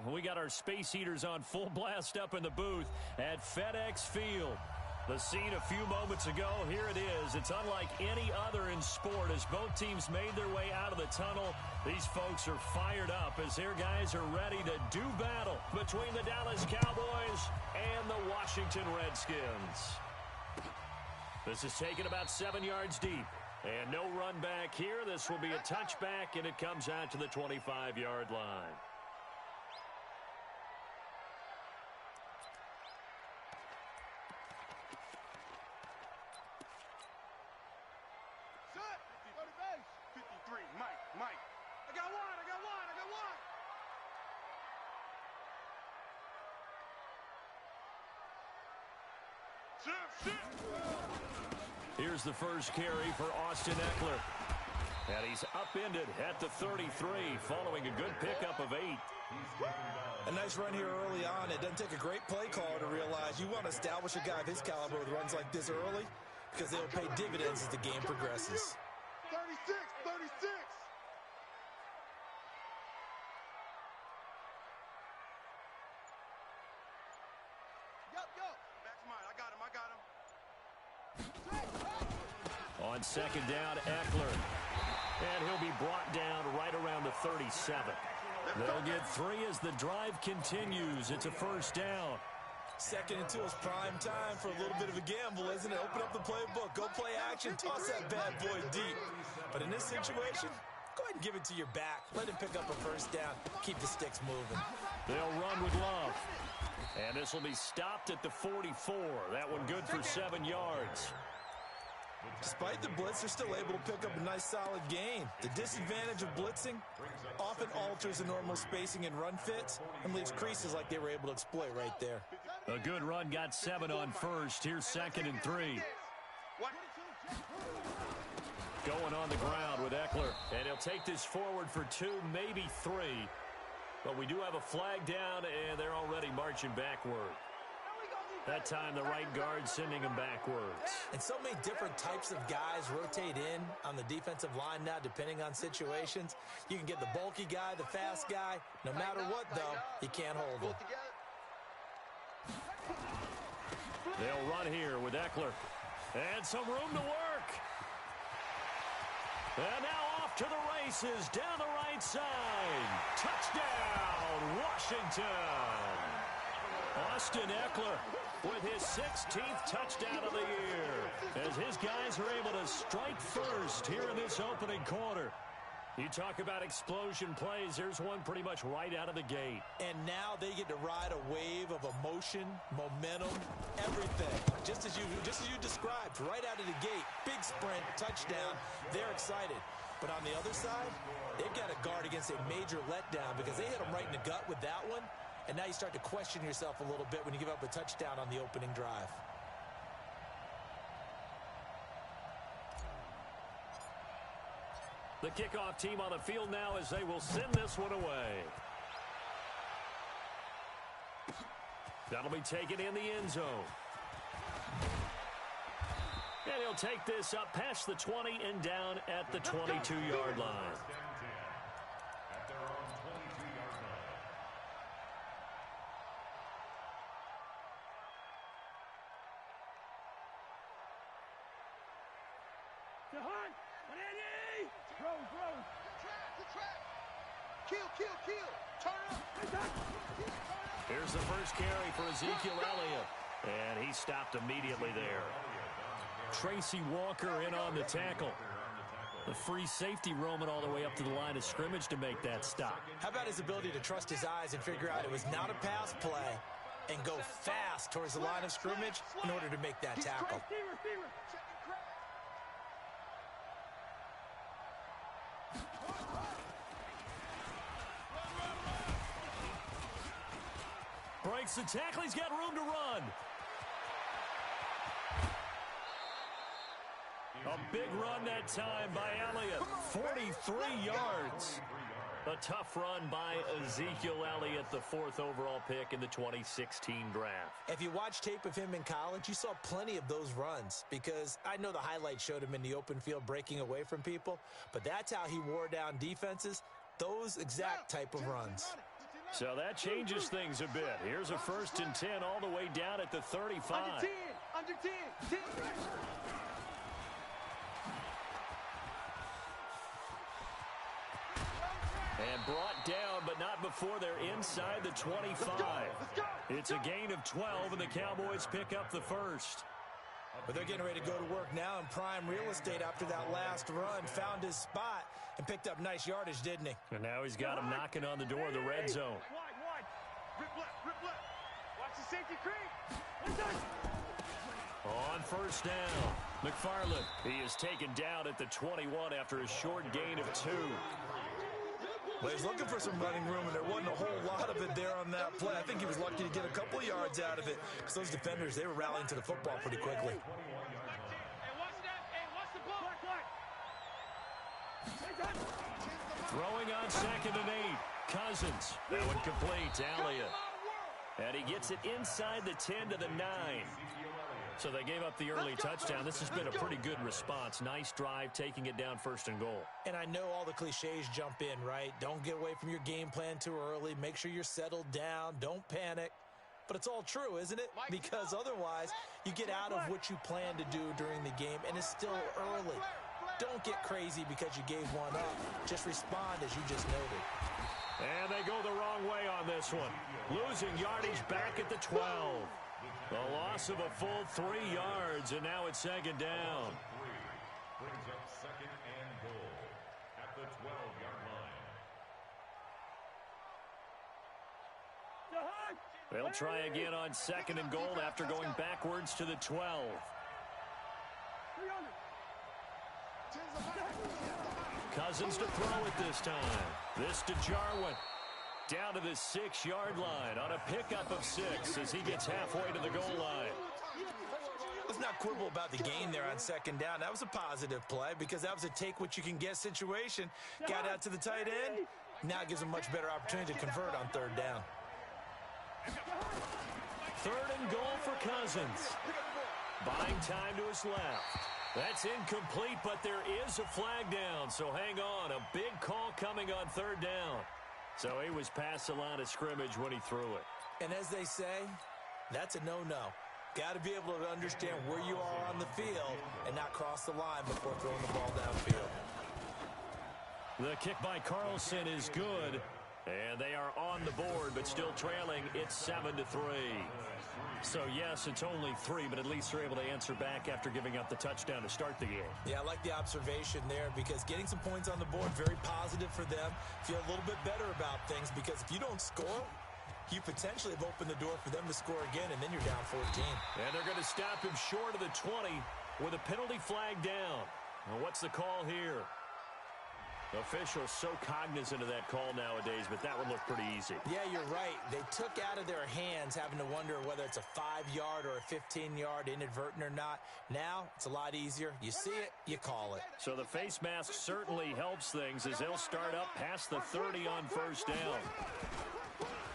Well, we got our space heaters on full blast up in the booth at FedEx Field. The scene a few moments ago, here it is. It's unlike any other in sport as both teams made their way out of the tunnel. These folks are fired up as their guys are ready to do battle between the Dallas Cowboys and the Washington Redskins. This is taken about 7 yards deep. And no run back here. This will be a touchback, and it comes out to the 25-yard line. Set. 53, Mike. I got one. Sit. Here's the first carry for Austin Eckler. And he's upended at the 33 following a good pickup of 8. A nice run here early on. It doesn't take a great play caller to realize you want to establish a guy of his caliber with runs like this early because they'll pay dividends as the game progresses. 36. Yo. Back's mine. I got him. On second down, Eckler. And he'll be brought down right around the 37. They'll get 3 as the drive continues. It's a first down. Second and 2 is prime time for a little bit of a gamble, isn't it? Open up the playbook, go play action, toss that bad boy deep. But in this situation, go ahead and give it to your back. Let him pick up a first down. Keep the sticks moving. They'll run with Love. And this will be stopped at the 44. That one good for 7 yards. Despite the blitz, they're still able to pick up a nice solid gain. The disadvantage of blitzing often alters the normal spacing and run fits and leaves creases like they were able to exploit right there. A good run got 7 on first. Here's second and 3. Going on the ground with Eckler. And he'll take this forward for 2, maybe 3. But we do have a flag down, and they're already marching backward. That time, the right guard sending him backwards. And so many different types of guys rotate in on the defensive line now, depending on situations. You can get the bulky guy, the fast guy. No matter what, though, you can't hold him. They'll run here with Eckler. And some room to work. And now off to the races down the right side. Touchdown, Washington. Austin Eckler with his 16th touchdown of the year as his guys are able to strike first here in this opening quarter. You talk about explosion plays. There's one pretty much right out of the gate. And now they get to ride a wave of emotion, momentum, everything. Just as you described, right out of the gate. Big sprint, touchdown. They're excited. But on the other side, they've got to guard against a major letdown because they hit them right in the gut with that one. And now you start to question yourself a little bit when you give up a touchdown on the opening drive. The kickoff team on the field now as they will send this one away. That'll be taken in the end zone. And he'll take this up past the 20 and down at the 22-yard line. Here's the first carry for Ezekiel Elliott. And he stopped immediately there. Tracy Walker in on the tackle. The free safety roaming all the way up to the line of scrimmage to make that stop. How about his ability to trust his eyes and figure out it was not a pass play and go fast towards the line of scrimmage in order to make that tackle. Breaks the tackle. He's got room to run. A big run that time by Elliott. 43 yards. A tough run by Ezekiel Elliott, the 4th overall pick in the 2016 draft. If you watch tape of him in college, you saw plenty of those runs because I know the highlights showed him in the open field breaking away from people, but that's how he wore down defenses, those exact type of runs. So that changes things a bit. Here's a 1st and 10 all the way down at the 35. Under 10. Under 10. 10. And brought down, but not before they're inside the 25. It's a gain of 12, and the Cowboys pick up the first. But they're getting ready to go to work now in prime real estate after that last run. Found his spot and picked up nice yardage, didn't he? And now he's got him knocking on the door of the red zone. Wide. Rip left. Watch the safety creep. On 1st down, McFarland. He is taken down at the 21 after a short gain of 2. Well, he's looking for some running room, and there wasn't a whole lot of it there on that play. I think he was lucky to get a couple of yards out of it because those defenders, they were rallying to the football pretty quickly. Throwing on 2nd and 8. Cousins. That one complete to Elliott. And he gets it inside the 10 to the 9. So they gave up the early touchdown. This has been a pretty good response. Nice drive, taking it down 1st and goal. And I know all the cliches jump in, right? Don't get away from your game plan too early. Make sure you're settled down. Don't panic. But it's all true, isn't it? Because otherwise, you get out of what you plan to do during the game, and it's still early. Don't get crazy because you gave one up. Just respond as you just noted. And they go the wrong way on this one. Losing yardage back at the 12. The loss of a full 3 yards, and now it's 2nd down. Brings up 2nd and goal at the 12-yard line. They'll try again on 2nd and goal after going backwards to the 12. Cousins to throw it this time. This to Jarwin. Down to the 6-yard line on a pickup of 6 as he gets halfway to the goal line. Let's not quibble about the gain there on 2nd down. That was a positive play because that was a take-what-you-can-get situation. Got out to the tight end. Now gives him much better opportunity to convert on 3rd down. 3rd and goal for Cousins. Buying time to his left. That's incomplete, but there is a flag down, so hang on. A big call coming on 3rd down. So he was past the line of scrimmage when he threw it. And as they say, that's a no-no. Got to be able to understand where you are on the field and not cross the line before throwing the ball downfield. The kick by Carlson is good. And they are on the board, but still trailing. It's 7-3. So, yes, it's only 3, but at least they're able to answer back after giving up the touchdown to start the game. Yeah, I like the observation there because getting some points on the board, very positive for them. Feel a little bit better about things because if you don't score, you potentially have opened the door for them to score again, and then you're down 14. And they're going to stop him short of the 20 with a penalty flag down. Well, what's the call here? Officials so cognizant of that call nowadays, but that one looked pretty easy. Yeah, you're right. They took out of their hands having to wonder whether it's a 5-yard or a 15-yard inadvertent or not. Now, it's a lot easier. You see it, you call it. So the face mask certainly helps things as they'll start up past the 30 on 1st down.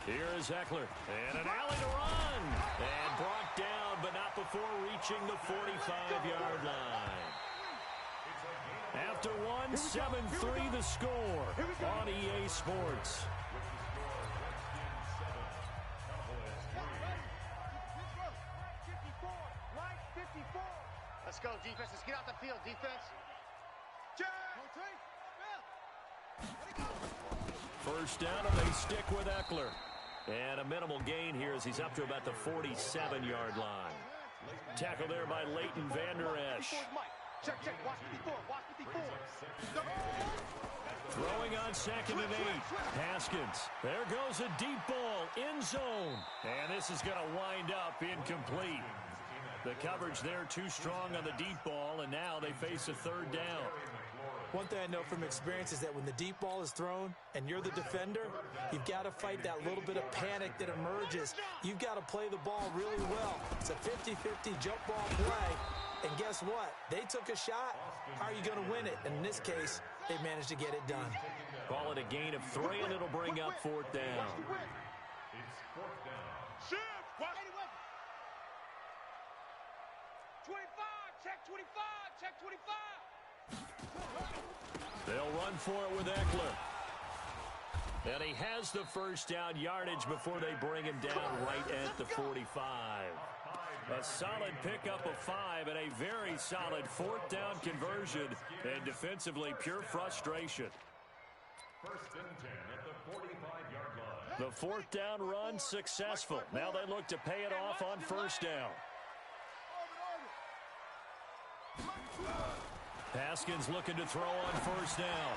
Here is Eckler, and an alley to run. And brought down, but not before reaching the 45-yard line. After 7-3 the score on EA Sports. Let's go, defense. Let's get out the field, defense. First down, and they stick with Eckler. And a minimal gain here as he's up to about the 47-yard line. Tackle there by Leighton Vander Esch. Check. Watch 54. Watch 54. Throwing on 2nd and 8. Haskins. There goes a deep ball. End zone. And this is going to wind up incomplete. The coverage there too strong on the deep ball, and now they face a 3rd down. One thing I know from experience is that when the deep ball is thrown and you're the defender, you've got to fight that little bit of panic that emerges. You've got to play the ball really well. It's a 50-50 jump ball play. And guess what? They took a shot. How are you going to win it? And in this case, they managed to get it done. Call it a gain of 3, and it'll bring up 4th down. It's 4th down. Shift. Watch. 25. Check 25. Check 25. They'll run for it with Eckler. And he has the first down yardage before they bring him down right at the 45. A solid pickup of 5 and a very solid fourth down conversion. And defensively, pure frustration. First and 10 at the 45-yard line. The fourth down run successful. Now they look to pay it off on first down. Haskins looking to throw on first down.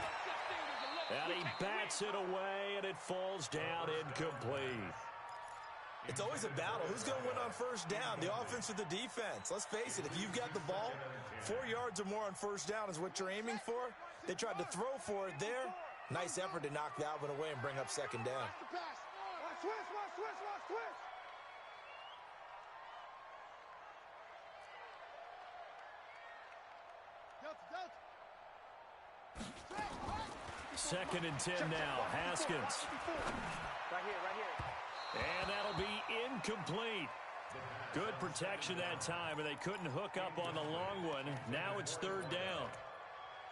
And he bats it away, and it falls down incomplete. It's always a battle. Who's going to win on first down, the offense or the defense? Let's face it, if you've got the ball, 4 yards or more on first down is what you're aiming for. They tried to throw for it there. Nice effort to knock that one away and bring up second down. Watch twist. Second and 10 now. Haskins. Right here. And that'll be incomplete. Good protection that time, and they couldn't hook up on the long one. Now it's third down.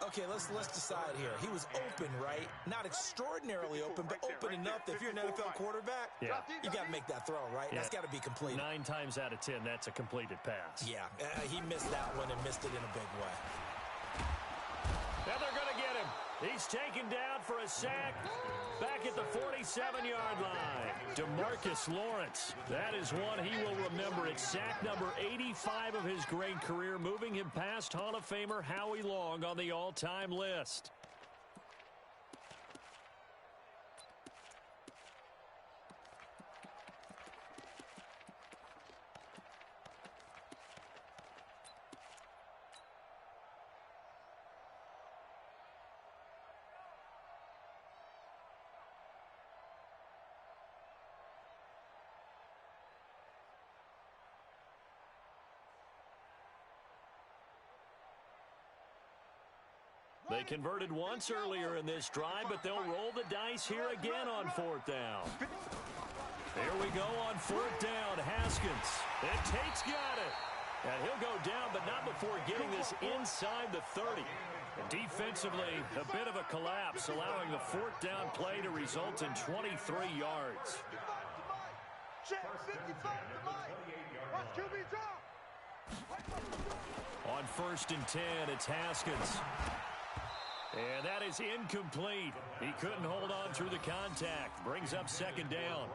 Okay, let's decide here. He was open, right? Not extraordinarily open, but open enough that if you're an NFL quarterback, Yeah. you got to make that throw, right? Yeah. That's got to be completed. 9 times out of 10, that's a completed pass. Yeah, he missed that one and missed it in a big way. Now they're going to get him. He's taken down for a sack back at the 47-yard line. DeMarcus Lawrence. That is one he will remember. It's sack number 85 of his great career, moving him past Hall of Famer Howie Long on the all-time list. They converted once earlier in this drive, but they'll roll the dice here again on fourth down. Here we go on fourth down. Haskins. And Tate's got it. And he'll go down, but not before getting this inside the 30. And defensively, a bit of a collapse, allowing the fourth down play to result in 23 yards. Check 55 to Mike. Watch QB drop. On first and 10, it's Haskins. And that is incomplete. He couldn't hold on through the contact. Brings up second down.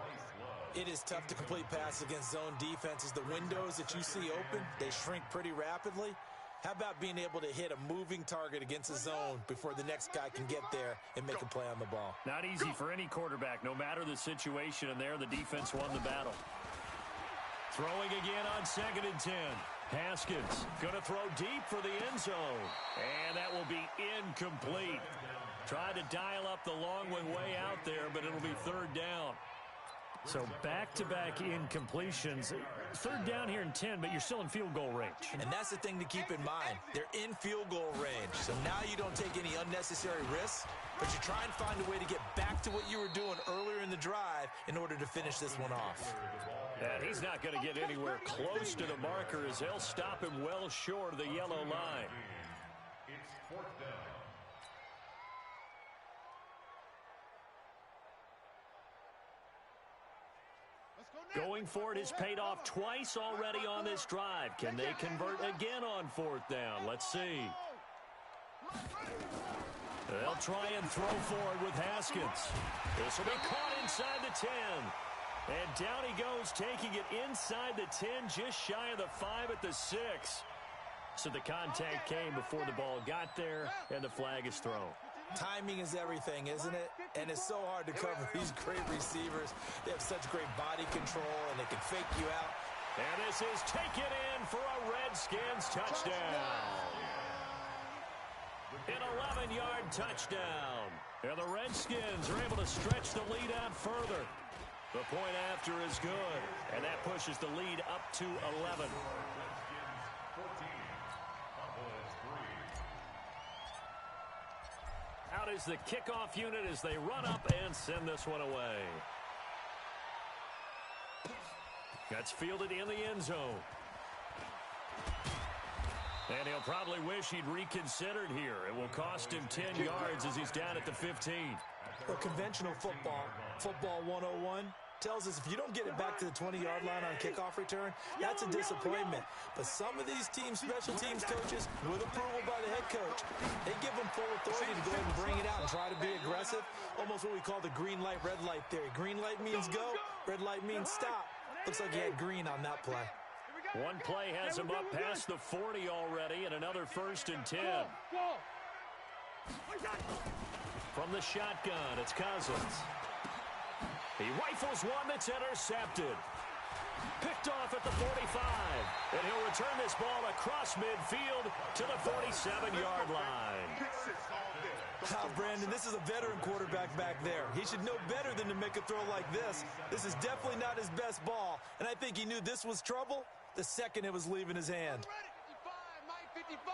It is tough to complete passes against zone defenses. The windows that you see open, they shrink pretty rapidly. How about being able to hit a moving target against a zone before the next guy can get there and make a play on the ball? Not easy for any quarterback, no matter the situation, and there the defense won the battle. Throwing again on second and 10. Haskins going to throw deep for the end zone. And that will be incomplete. Tried to dial up the long one way out there, but it'll be third down. So back-to-back incompletions. Third down here in 10, but you're still in field goal range. And that's the thing to keep in mind. They're in field goal range. So now you don't take any unnecessary risks, but you try and find a way to get back to what you were doing earlier in the drive in order to finish this one off. And he's not going to get anywhere close to the marker as they'll stop him well short of the yellow line. It's fourth down. Going for it has paid off twice already on this drive. Can they convert again on fourth down? Let's see. They'll try and throw forward with Haskins. This will be caught inside the 10. And down he goes, taking it inside the 10, just shy of the 5 at the 6. So the contact came before the ball got there, and the flag is thrown. Timing is everything, isn't it? And it's so hard to cover these great receivers. They have such great body control, and they can fake you out. And this is taken in for a Redskins touchdown. An 11-yard touchdown. And the Redskins are able to stretch the lead out further. The point after is good, and that pushes the lead up to 11. Out is the kickoff unit as they run up and send this one away. That's fielded in the end zone. And he'll probably wish he'd reconsidered here. It will cost him 10 yards as he's down at the 15. Well, conventional football, football 101, tells us if you don't get it back to the 20-yard line on kickoff return, that's a disappointment. But some of these teams, special teams coaches, with approval by the head coach, they give them full authority to go ahead and bring it out and try to be aggressive, almost what we call the green light, red light theory. Green light means go, red light means stop. Looks like he had green on that play. One play has him up past the 40 already, and another 1st and 10. From the shotgun, it's Cousins. He rifles one that's intercepted. Picked off at the 45. And he'll return this ball across midfield to the 47-yard line. Wow, Brandon, this is a veteran quarterback back there. He should know better than to make a throw like this. This is definitely not his best ball, and I think he knew this was trouble the second it was leaving his hand. 55, Mike 55.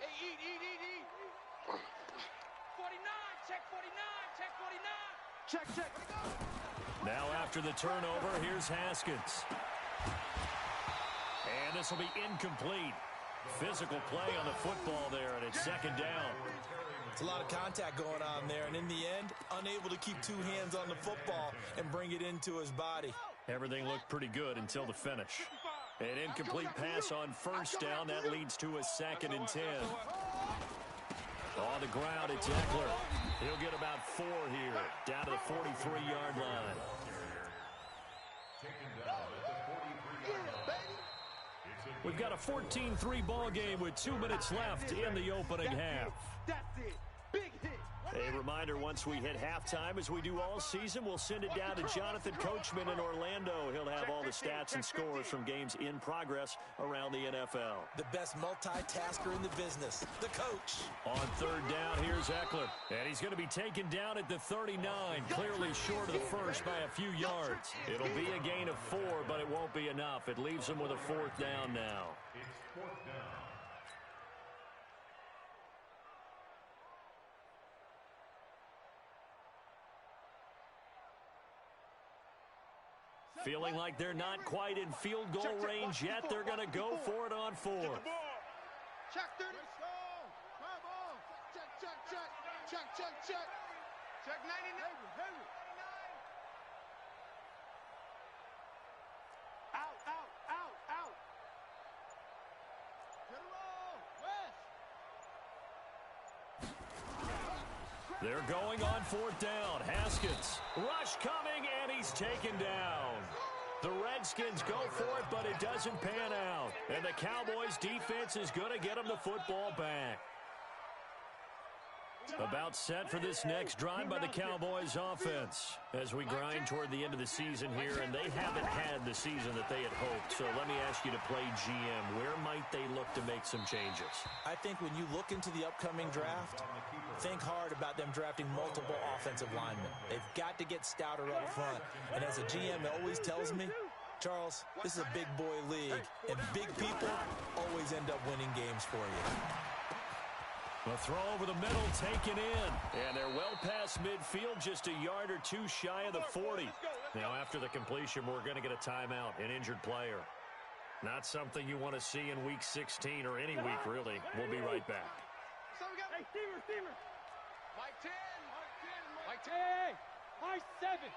Hey, eat. 49, check 49, check 49. Check. Now after the turnover, here's Haskins. And this will be incomplete. Physical play on the football there, and it's 2nd down. It's a lot of contact going on there, and in the end, unable to keep 2 hands on the football and bring it into his body. Everything looked pretty good until the finish. An incomplete pass on 1st down. That leads to a 2nd and 10. On the ground, it's Eckler. He'll get about 4 here, down to the 43-yard line. We've got a 14-3 ball game with 2 minutes left in the opening half. That's it. Big hit. A reminder, once we hit halftime, as we do all season, we'll send it down to Jonathan Coachman in Orlando. He'll have all the stats and scores from games in progress around the NFL. The best multitasker in the business, the coach. On 3rd down, here's Eckler. And he's going to be taken down at the 39, clearly short of the first by a few yards. It'll be a gain of 4, but it won't be enough. It leaves him with a 4th down now. It's 4th down. Feeling like they're not quite in field goal range yet. They're going to go for it on 4th. Check 30. Check. Check 99. Out. Get a roll, West. They're going on 4th down. Haskins. Rush coming, and he's taken down. The Redskins go for it, but it doesn't pan out. And the Cowboys' defense is going to get them the football back. About set for this next drive by the Cowboys offense as we grind toward the end of the season here, and they haven't had the season that they had hoped. So let me ask you to play GM. Where might they look to make some changes? I think when you look into the upcoming draft, think hard about them drafting multiple offensive linemen. They've got to get stouter up front. And as a GM, it always tells me, Charles, this is a big boy league, and big people always end up winning games for you. A throw over the middle taken in. And they're well past midfield, just a yard or 2 shy of the 40. Now after the completion, we're going to get a timeout, an injured player. Not something you want to see in week 16 or any week, really. We'll be right back. Hey, Steamer. Mike 10. Mike 10. Hey, Mike 7.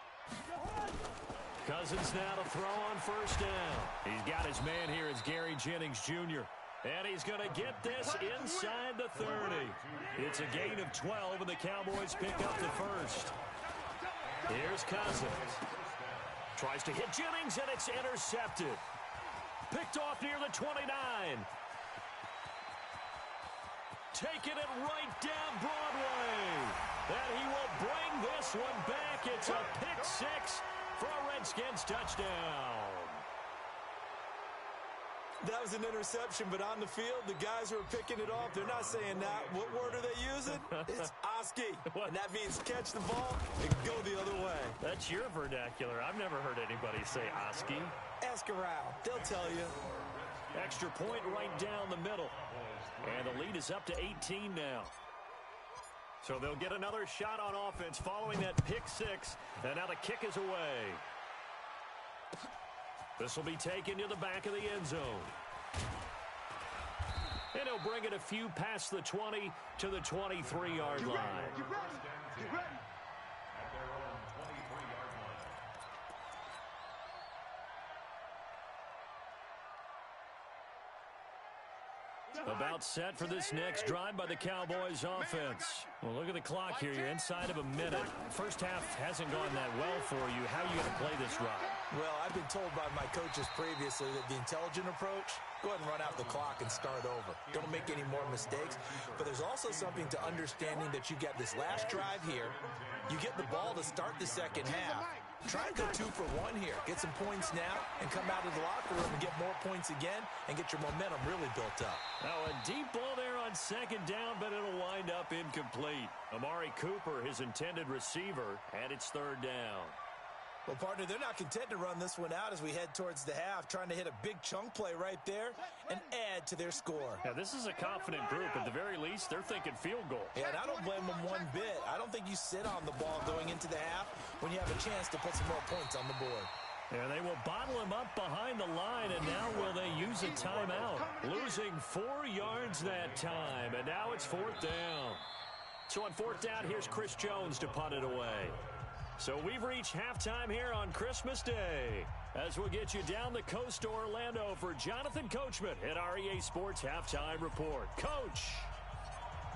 Cousins now to throw on 1st down. He's got his man here. It's Gary Jennings Jr. And he's going to get this inside the 30. It's a gain of 12, and the Cowboys pick up the 1st. Here's Cousins. Tries to hit Jennings, and it's intercepted. Picked off near the 29. Taking it right down Broadway. And he will bring this one back. It's a pick 6 for a Redskins touchdown. That was an interception, but on the field, the guys who are picking it off, they're not saying that. What word are they using? It's Oski. And that means catch the ball and go the other way. That's your vernacular. I've never heard anybody say Oski. Ask around. They'll tell you. Extra point right down the middle. And the lead is up to 18 now. So they'll get another shot on offense following that pick 6. And now the kick is away. This will be taken to the back of the end zone. And he'll bring it a few past the 20 to the 23-yard line. Get ready. About set for this next drive by the Cowboys offense. Well, look at the clock here. You're inside of a minute. First half hasn't gone that well for you. How are you going to play this drive? Well, I've been told by my coaches previously that the intelligent approach, go ahead and run out the clock and start over. Don't make any more mistakes. But there's also something to understanding that you get this last drive here. You get the ball to start the second half. Try and go 2 for 1 here. Get some points now and come out of the locker room and get more points again and get your momentum really built up. Now a deep ball there on second down, but it'll wind up incomplete. Amari Cooper, his intended receiver, and it's third down. Well, partner, they're not content to run this one out as we head towards the half, trying to hit a big chunk play right there and add to their score. Now, this is a confident group. At the very least, they're thinking field goal. Yeah, and I don't blame them one bit. I don't think you sit on the ball going into the half when you have a chance to put some more points on the board. Yeah, they will bottle him up behind the line, and now will they use a timeout? Losing 4 yards that time, and now it's fourth down. So on fourth down, here's Chris Jones to punt it away. So we've reached halftime here on Christmas Day. As we'll get you down the coast to Orlando for Jonathan Coachman at our EA Sports Halftime Report. Coach!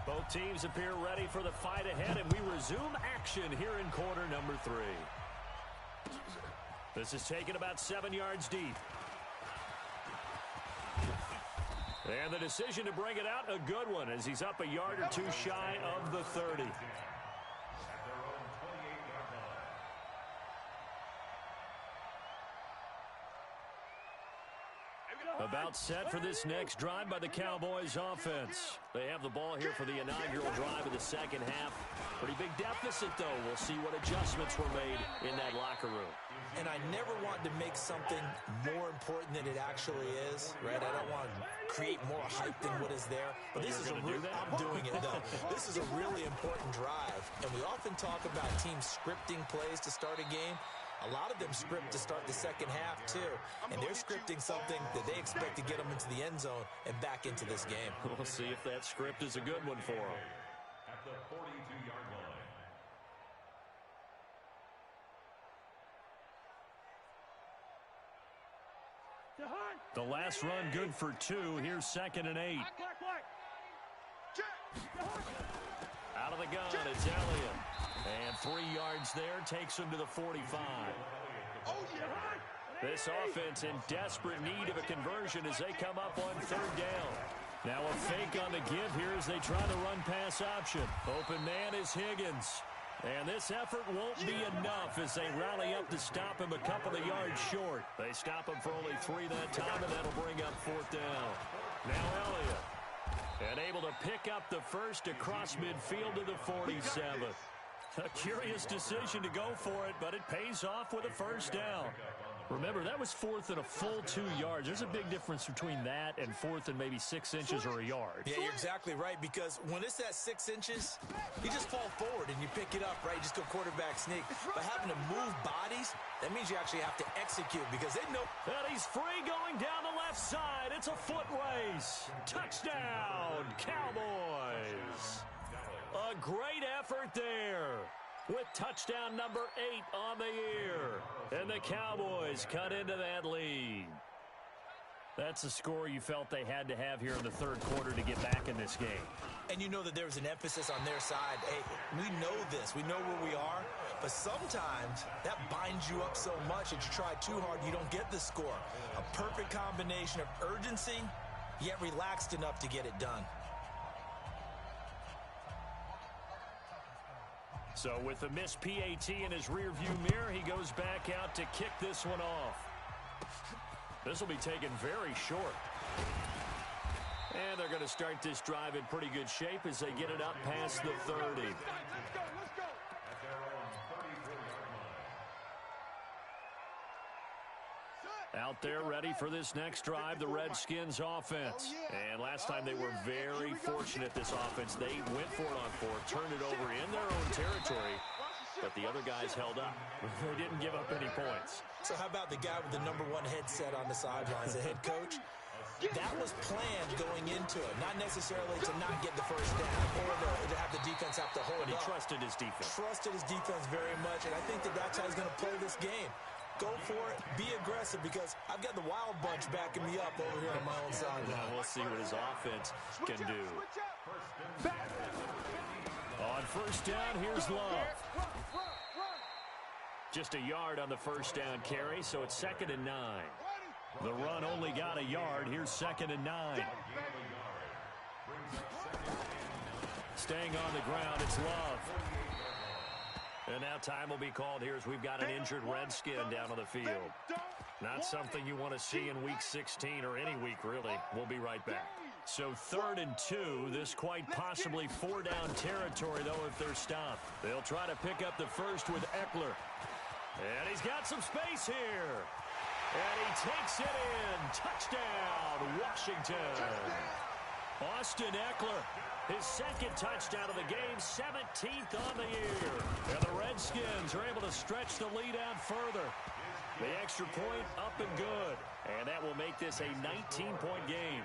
Both teams appear ready for the fight ahead, and we resume action here in quarter number 3. This is taken about 7 yards deep. And the decision to bring it out, a good one, as he's up a yard or 2 shy of the 30. About set for this next drive by the Cowboys offense. They have the ball here for the inaugural drive of the second half. Pretty big deficit, though. We'll see what adjustments were made in that locker room. And I never want to make something more important than it actually is, right? I don't want to create more hype than what is there. But this is I'm doing it, though. This is a really important drive. And we often talk about teams scripting plays to start a game. A lot of them script to start the second half, too. And they're scripting something that they expect to get them into the end zone and back into this game. We'll see if that script is a good one for them. At the 42-yard line. The last run good for 2. Here's 2nd and 8. Out of the gun, it's Elliott. And 3 yards there takes him to the 45. This offense in desperate need of a conversion as they come up on third down. Now a fake on the give here as they try the run pass option. Open man is Higgins. And this effort won't be enough as they rally up to stop him a couple of yards short. They stop him for only 3 that time, and that'll bring up fourth down. Now Elliott. And able to pick up the first across midfield to the 47. A curious decision to go for it, but it pays off with a first down. Remember, that was 4th and a full 2 yards. There's a big difference between that and 4th and maybe 6 inches or a yard. Yeah, you're exactly right, because when it's at 6 inches, you just fall forward and you pick it up, right? You just go quarterback sneak. But having to move bodies, that means you actually have to execute because they know. And he's free going down the left side. It's a foot race. Touchdown, Cowboys. A great effort there with touchdown number 8 on the year. And the Cowboys cut into that lead. That's a score you felt they had to have here in the third quarter to get back in this game. And you know that there was an emphasis on their side. Hey, we know this. We know where we are. But sometimes that binds you up so much that you try too hard, you don't get the score. A perfect combination of urgency, yet relaxed enough to get it done. So with the missed PAT in his rearview mirror, he goes back out to kick this one off. This will be taken very short. And they're going to start this drive in pretty good shape as they get it up past the 30. Out there ready for this next drive, the Redskins offense. And last time they were very fortunate, this offense. They went for it on 4th, turned it over in their own territory, but the other guys held up. They didn't give up any points. So how about the guy with the number 1 headset on the sidelines, the head coach? That was planned going into it, not necessarily to not get the first down or to have the defense have to hold But he up. trusted his defense. Trusted his defense very much, and I think that that's how he's going to play this game. Go for it. Be aggressive, because I've got the wild bunch backing me up over here on my own side. Now we'll see what his offense can do. On first down, here's Love. Just a yard on the first down carry, so it's 2nd and 9. The run only got a yard. Here's 2nd and 9. Staying on the ground, it's Love. And now time will be called here as we've got an injured Redskin down on the field. Not something you want to see in Week 16 or any week, really. We'll be right back. So 3rd and 2, this quite possibly 4-down territory, though, if they're stopped. They'll try to pick up the first with Eckler. And he's got some space here. And he takes it in. Touchdown, Washington. Austin Eckler, his 2nd touchdown of the game, 17th on the year. And the Redskins are able to stretch the lead out further. The extra point up and good. And that will make this a 19-point game.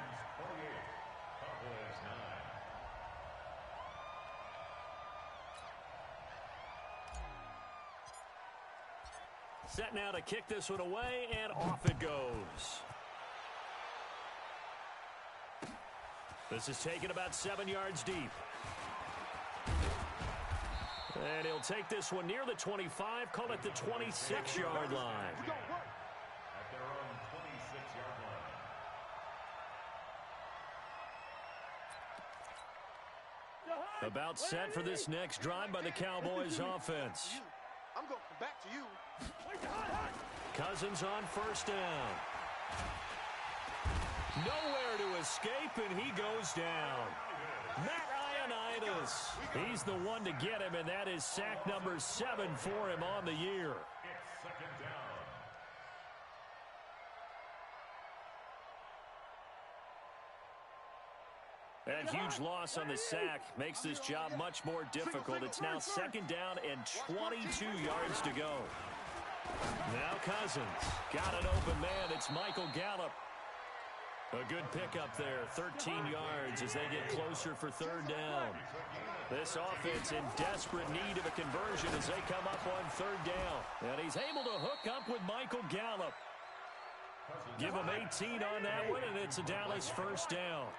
Set now to kick this one away, and off it goes. This is taken about 7 yards deep. And he'll take this one near the 25, call it the 26-yard line. At their own 26-yard line. About set for this next drive by the Cowboys offense. I'm going to come back to you. Cousins on first down. Nowhere to escape, and he goes down. Matt Ioannidis. He's the one to get him, and that is sack number 7 for him on the year. It's 2nd down. That huge loss on the sack makes this job much more difficult. It's now 2nd down and 22 yards to go. Now Cousins got an open man. It's Michael Gallup. A good pickup there, 13 yards as they get closer for 3rd down. This offense in desperate need of a conversion as they come up on 3rd down. And he's able to hook up with Michael Gallup. Give him 18 on that one, and it's a Dallas 1st down.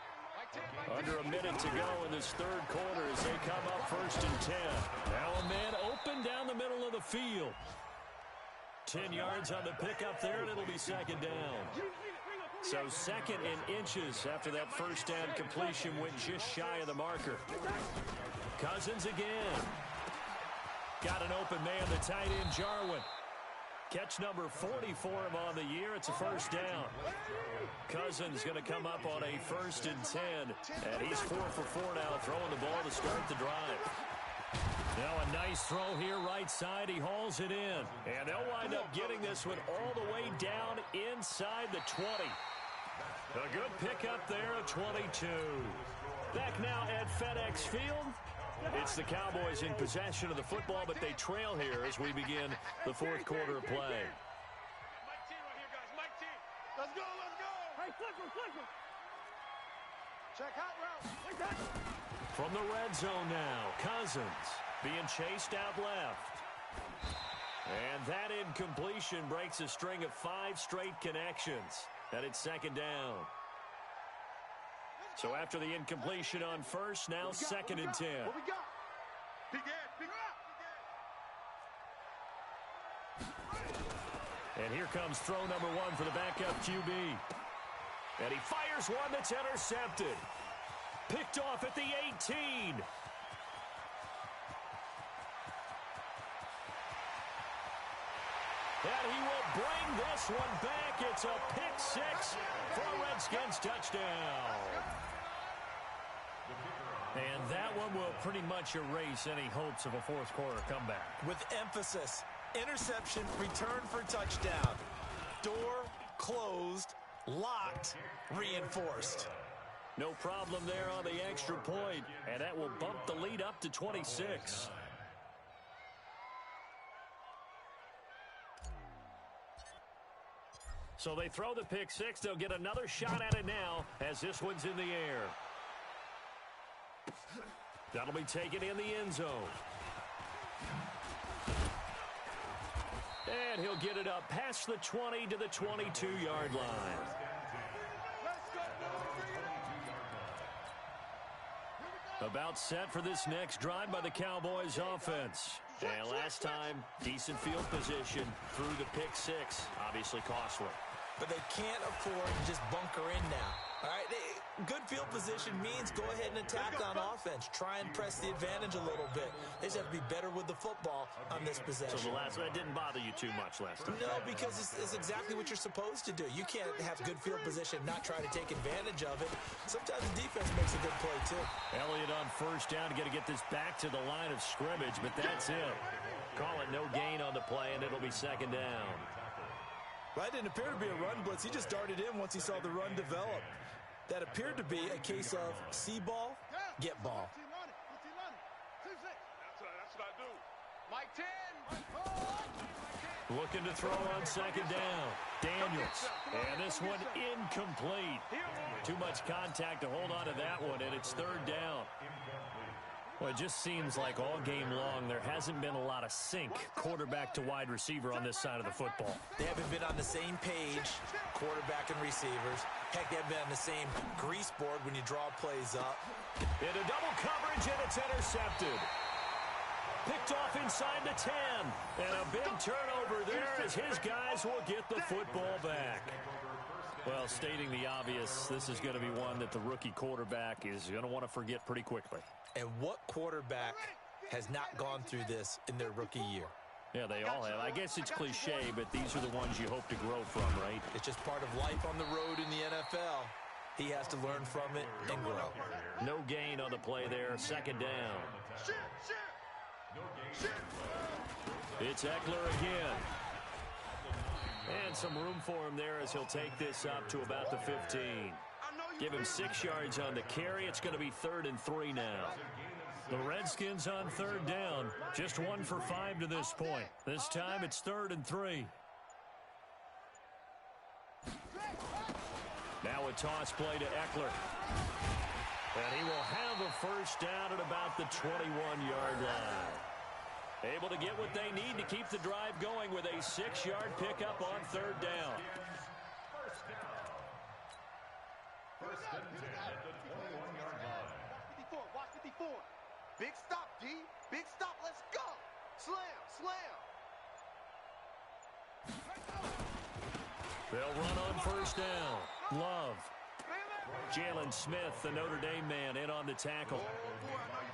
Under a minute to go in this 3rd quarter as they come up 1st and 10. Now a man open down the middle of the field. 10 yards on the pickup there, and it'll be 2nd down. So 2nd and inches after that 1st down completion went just shy of the marker. Cousins again. Got an open man, the tight end Jarwin. Catch number 40 for him on the year. It's a 1st down. Cousins going to come up on a 1st and 10. And he's 4 for 4 now, throwing the ball to start the drive. Now a nice throw here right side. He hauls it in. And they'll wind up getting this one all the way down inside the 20. A good pickup there, a 22. Back now at FedEx Field. It's the Cowboys in possession of the football, but they trail here as we begin the 4th quarter of play. Mike T right here, guys. Mike T. Let's go, let's go. Hey, flip. Check hot route. From the red zone now, Cousins being chased out left. And that incompletion breaks a string of 5 straight connections. And it's 2nd down. So after the incompletion on first, now 2nd and 10. What we got? Big Ed. And here comes throw number 1 for the backup QB. And he fires one that's intercepted. Picked off at the 18. And he will bring this one back. It's a pick 6 for a Redskins touchdown. And that one will pretty much erase any hopes of a 4th quarter comeback. With emphasis, interception, return for touchdown. Door closed, locked, reinforced. No problem there on the extra point, and that will bump the lead up to 26. So they throw the pick 6. They'll get another shot at it now as this one's in the air. That'll be taken in the end zone. And he'll get it up past the 20 to the 22-yard line. About set for this next drive by the Cowboys offense. And last time, decent field position through the pick six. Obviously costly. But they can't afford to just bunker in now. All right, good field position means go ahead and attack on offense. Try and press the advantage a little bit. They just have to be better with the football on this possession. So that didn't bother you too much last time? No, because it's exactly what you're supposed to do. You can't have good field position and not try to take advantage of it. Sometimes the defense makes a good play, too. Elliott on first down. Got to get this back to the line of scrimmage, but that's it. Call it no gain on the play, and it'll be second down. Well, that didn't appear to be a run blitz. He just darted in once he saw the run develop. That appeared to be a case of see ball, get ball. That's what I do. Mike 10. Looking to throw on second down. Daniels. And this one incomplete. Too much contact to hold on to that one, and it's third down. Well, it just seems like all game long there hasn't been a lot of sync quarterback to wide receiver on this side of the football. They haven't been on the same page, quarterback and receivers. Heck, they haven't been on the same grease board when you draw plays up. Into double coverage, and it's intercepted. Picked off inside the 10. And a big turnover there as his guys will get the football back. Well, stating the obvious, this is going to be one that the rookie quarterback is going to want to forget pretty quickly. And what quarterback has not gone through this in their rookie year? Yeah, they all have. I guess it's cliche, but these are the ones you hope to grow from, right? It's just part of life on the road in the NFL. He has to learn from it and grow. No gain on the play there. Second down. It's Eckler again. And some room for him there as he'll take this up to about the 15. Give him 6 yards on the carry. It's going to be 3rd and 3 now. The Redskins on third down. Just 1 for 5 to this point. This time it's 3rd and 3. Now a toss play to Eckler. And he will have a first down at about the 21-yard line. Able to get what they need to keep the drive going with a 6-yard pickup on third down. First and 10 at the 21-yard line. 54, watch 54. Big stop, D. Big stop, let's go. Slam, slam. They'll run on first down. Love. Jalen Smith, the Notre Dame man, in on the tackle.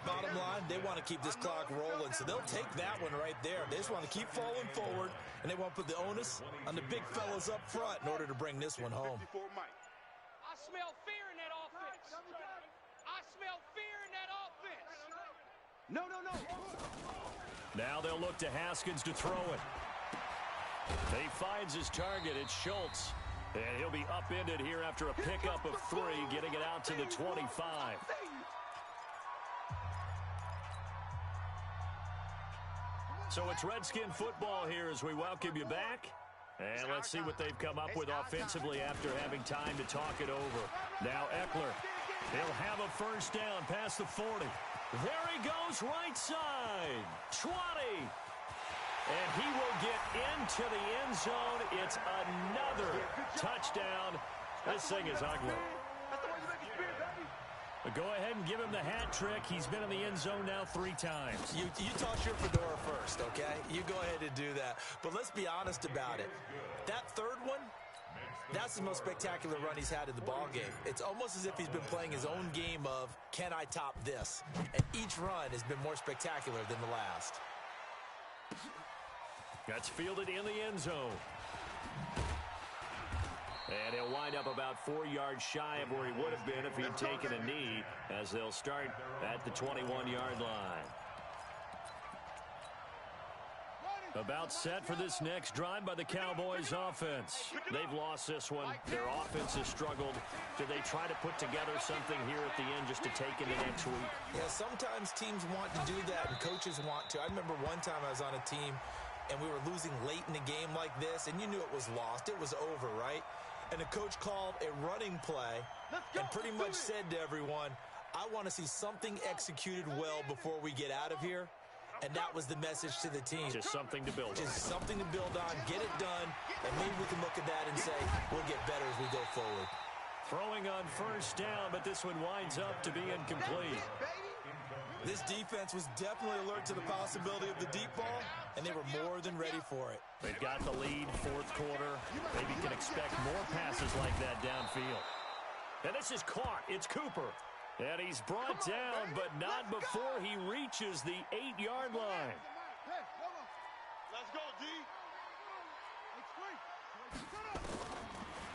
Bottom line, they want to keep this clock rolling, so they'll take that one right there. They just want to keep falling forward, and they want to put the onus on the big fellas up front in order to bring this one home. I smell fear in that offense. I smell fear in that offense. No. Now they'll look to Haskins to throw it. He finds his target. It's Schultz. And he'll be upended here after a pickup of 3, getting it out to the 25. So it's Redskin football here as we welcome you back. And let's see what they've come up with offensively after having time to talk it over. Now Eckler. He'll have a first down past the 40. There he goes, right side. 20. And he will get into the end zone. It's another touchdown. This thing is ugly. But go ahead and give him the hat trick. He's been in the end zone now 3 times. You toss your fedora first, okay? You go ahead and do that. But let's be honest about it. That third one, that's the most spectacular run he's had in the ball game. It's almost as if he's been playing his own game of, can I top this? And each run has been more spectacular than the last. That's fielded in the end zone. And he'll wind up about 4 yards shy of where he would have been if he'd taken a knee, as they'll start at the 21-yard line. About set for this next drive by the Cowboys offense. They've lost this one. Their offense has struggled. Do they try to put together something here at the end just to take into next week? Yeah, sometimes teams want to do that and coaches want to. I remember one time I was on a team and we were losing late in a game like this, and you knew it was lost. It was over, right? And the coach called a running play and pretty much said to everyone, I want to see something executed well before we get out of here. And that was the message to the team. Just something to build on. Just something to build on, get it done, and maybe we can look at that and say, we'll get better as we go forward. Throwing on first down, but this one winds up to be incomplete. This defense was definitely alert to the possibility of the deep ball, and they were more than ready for it. They've got the lead, fourth quarter. Maybe can expect more passes like that downfield. And this is caught. It's Cooper. And he's brought down, but not before he reaches the 8-yard line. Let's go, D.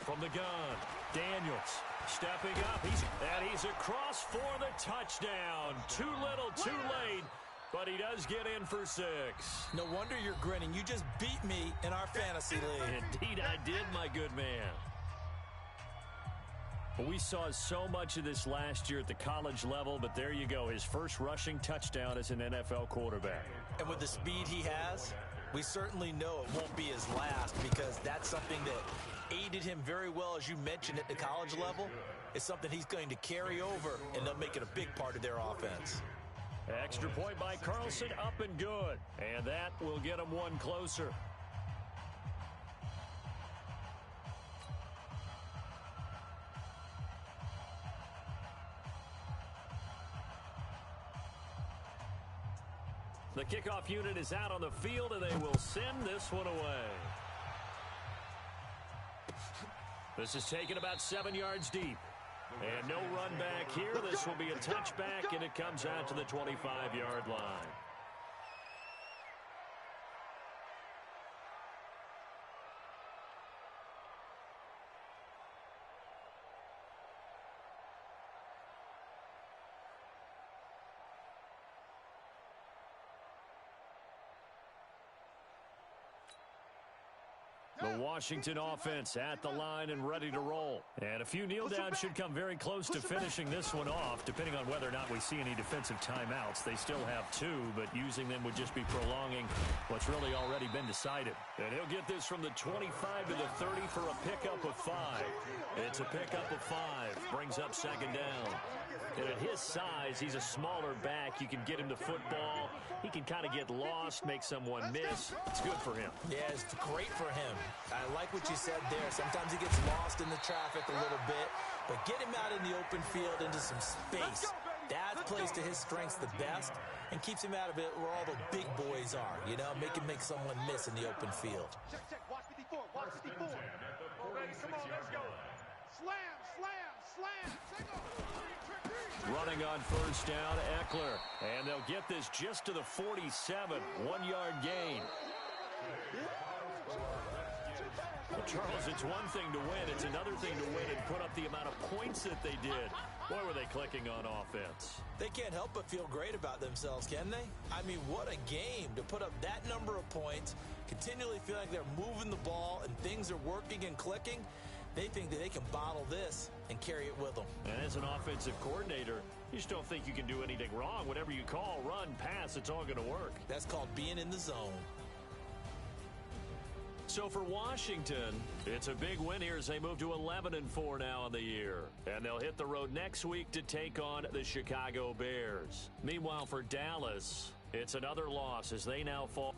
From the gun, Daniels stepping up. He's across for the touchdown. Too little, too late, but he does get in for 6. No wonder you're grinning. You just beat me in our fantasy league. Indeed I did, my good man. Well, we saw so much of this last year at the college level, but there you go. His first rushing touchdown as an NFL quarterback. And with the speed he has, we certainly know it won't be his last, because that's something that aided him very well, as you mentioned, at the college level. It's something he's going to carry over, and they'll make it a big part of their offense. Extra point by Carlson, up and good. And that will get him one closer. The kickoff unit is out on the field, and they will send this one away. This is taken about 7 yards deep. And no run back here. This will be a touchback, and it comes out to the 25-yard line. The Washington offense at the line and ready to roll. And a few kneel downs should come very close to finishing this one off, depending on whether or not we see any defensive timeouts. They still have 2, but using them would just be prolonging what's really already been decided. And he'll get this from the 25 to the 30 for a pickup of 5. It's a pickup of 5. Brings up second down. And at his size, he's a smaller back. You can get him the football. He can kind of get lost, make someone miss. It's good for him. Yeah, it's great for him. I like what you said there. Sometimes he gets lost in the traffic a little bit, but get him out in the open field into some space. That plays to his strengths the best and keeps him out of it where all the big boys are. You know, make him make someone miss in the open field. Check, watch 54, watch 54. Come on, let's go. Slam, slam, slam. Running on first down, Eckler. And they'll get this just to the 47. 1-yard gain. Well, Charles, it's one thing to win. It's another thing to win and put up the amount of points that they did. Boy, were they clicking on offense. They can't help but feel great about themselves, can they? I mean, what a game to put up that number of points, continually feel like they're moving the ball and things are working and clicking. They think that they can bottle this and carry it with them. And as an offensive coordinator, you just don't think you can do anything wrong. Whatever you call, run, pass, it's all going to work. That's called being in the zone. So for Washington, it's a big win here as they move to 11-4 now in the year. And they'll hit the road next week to take on the Chicago Bears. Meanwhile, for Dallas, it's another loss as they now fall.